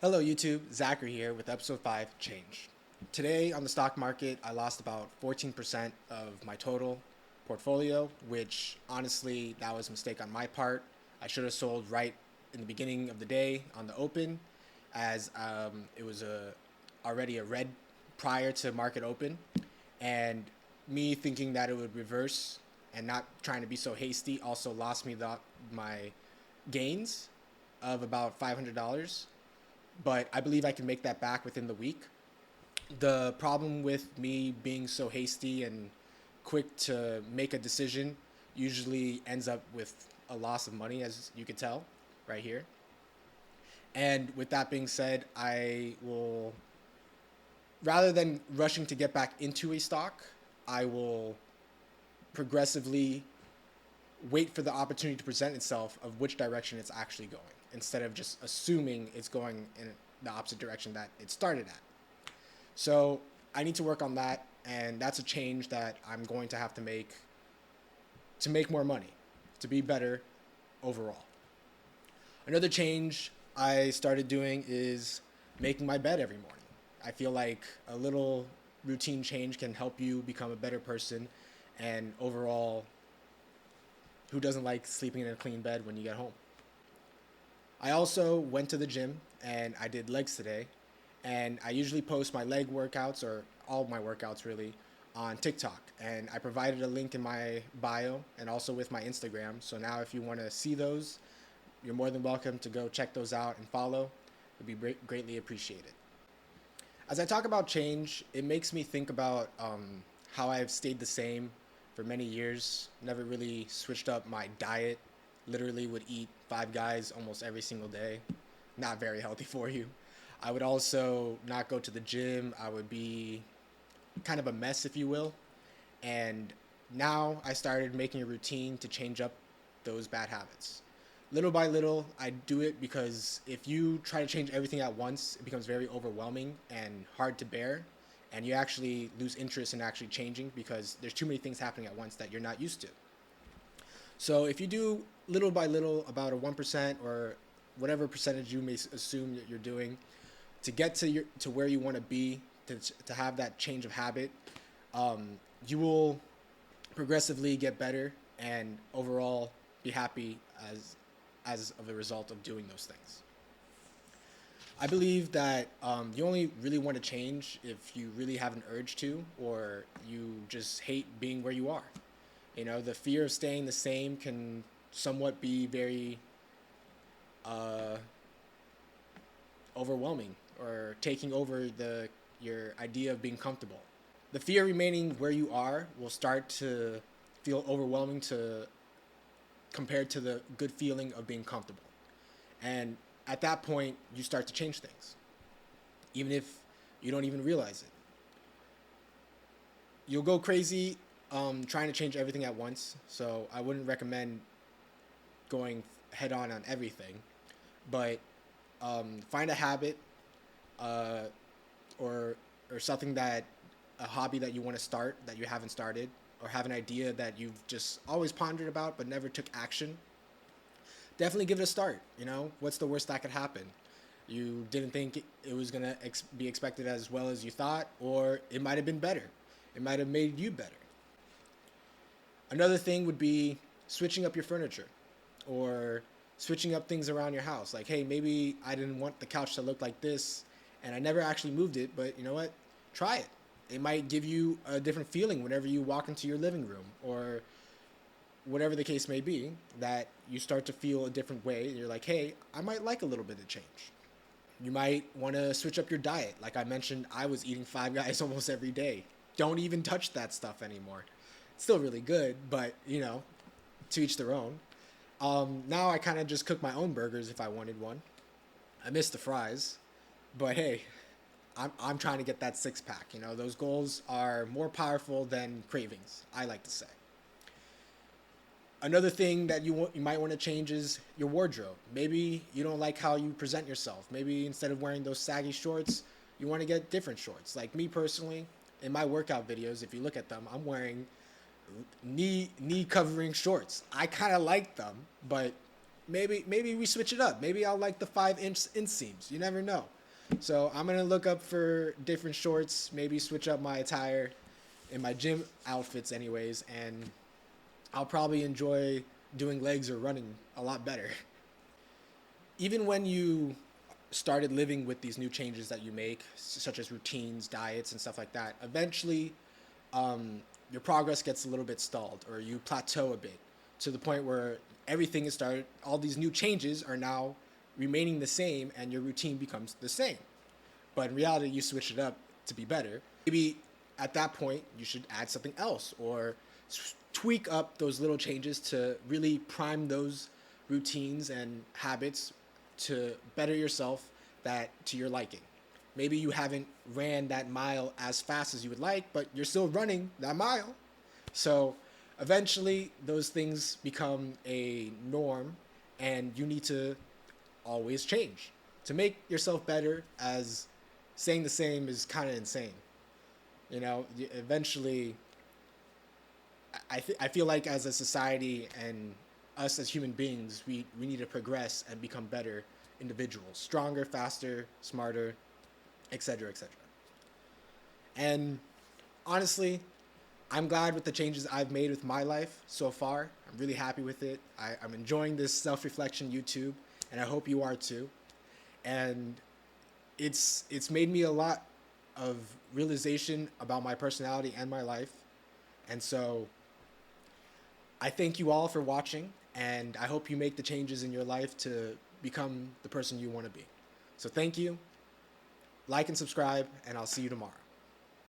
Hello YouTube, Zachary here with episode 5, Change. Today on the stock market, I lost about 14% of my total portfolio, which honestly, that was a mistake on my part. I should have sold right in the beginning of the day on the open, as it was already a red prior to market open. And me thinking that it would reverse and not trying to be so hasty also lost me my gains of about $500, but I believe I can make that back within the week. The problem with me being so hasty and quick to make a decision usually ends up with a loss of money, as you can tell right here. And with that being said, I will, rather than rushing to get back into a stock, I will progressively wait for the opportunity to present itself of which direction it's actually going, instead of just assuming it's going in the opposite direction that it started at. So I need to work on that, and that's a change that I'm going to have to make more money, to be better overall. Another change I started doing is making my bed every morning. I feel like a little routine change can help you become a better person, and overall, who doesn't like sleeping in a clean bed when you get home? I also went to the gym and I did legs today. And I usually post my leg workouts, or all of my workouts really, on TikTok. And I provided a link in my bio and also with my Instagram. So now if you want to see those, you're more than welcome to go check those out and follow. It would be greatly appreciated. As I talk about change, it makes me think about how I've stayed the same for many years, never really switched up my diet. Literally would eat Five Guys almost every single day. Not very healthy for you. I would also not go to the gym. I would be kind of a mess, if you will. And now I started making a routine to change up those bad habits. Little by little, I do it because if you try to change everything at once, it becomes very overwhelming and hard to bear. And you actually lose interest in actually changing because there's too many things happening at once that you're not used to. So if you do little by little, about a 1% or whatever percentage you may assume that you're doing, to get to where you want to be, to have that change of habit, you will progressively get better and overall be happy as of a result of doing those things. I believe that you only really want to change if you really have an urge to, or you just hate being where you are. You know, the fear of staying the same can somewhat be very uh, overwhelming, or taking over your idea of being comfortable. The fear of remaining where you are will start to feel overwhelming to compared to the good feeling of being comfortable. And at that point, you start to change things, even if you don't even realize it. You'll go crazy trying to change everything at once. So I wouldn't recommend going head on everything, but find a habit, uh, or something that a hobby that you want to start that you haven't started, or have an idea that you've just always pondered about but never took action. Definitely give it a start. You know, what's the worst that could happen? You didn't think it was gonna be expected as well as you thought, or it might have been better. It might have made you better. Another thing would be switching up your furniture, or switching up things around your house. Like, hey, maybe I didn't want the couch to look like this and I never actually moved it, but you know what? Try it. It might give you a different feeling whenever you walk into your living room, or whatever the case may be, that you start to feel a different way. You're like, hey, I might like a little bit of change. You might want to switch up your diet. Like I mentioned, I was eating Five Guys almost every day. Don't even touch that stuff anymore. It's still really good, but you know, to each their own. Now I kind of just cook my own burgers if I wanted one. I miss the fries, but hey, I'm trying to get that six pack. You know, those goals are more powerful than cravings, I like to say. Another thing that you might want to change is your wardrobe. Maybe you don't like how you present yourself. Maybe instead of wearing those saggy shorts, you want to get different shorts. Like me personally, in my workout videos, if you look at them, I'm wearing knee covering shorts. I kind of like them, but maybe we switch it up. Maybe I'll like the 5-inch inseams. You never know. So I'm gonna look up for different shorts. Maybe switch up my attire in my gym outfits, anyways, and I'll probably enjoy doing legs or running a lot better. Even when you started living with these new changes that you make, such as routines, diets, and stuff like that, eventually your progress gets a little bit stalled, or you plateau a bit to the point where everything is started. All these new changes are now remaining the same, and your routine becomes the same. But in reality, you switch it up to be better. Maybe at that point, you should add something else, or tweak up those little changes to really prime those routines and habits to better yourself that to your liking. Maybe you haven't ran that mile as fast as you would like, but you're still running that mile. So eventually those things become a norm, and you need to always change to make yourself better, as saying the same is kind of insane. Eventually I feel like as a society and us as human beings, we need to progress and become better individuals, stronger, faster, smarter, etc., etc. And honestly, I'm glad with the changes I've made with my life so far. I'm really happy with it. I'm enjoying this self-reflection YouTube, and I hope you are too. And it's made me a lot of realization about my personality and my life. And so I thank you all for watching, and I hope you make the changes in your life to become the person you want to be. So thank you. Like and subscribe, and I'll see you tomorrow.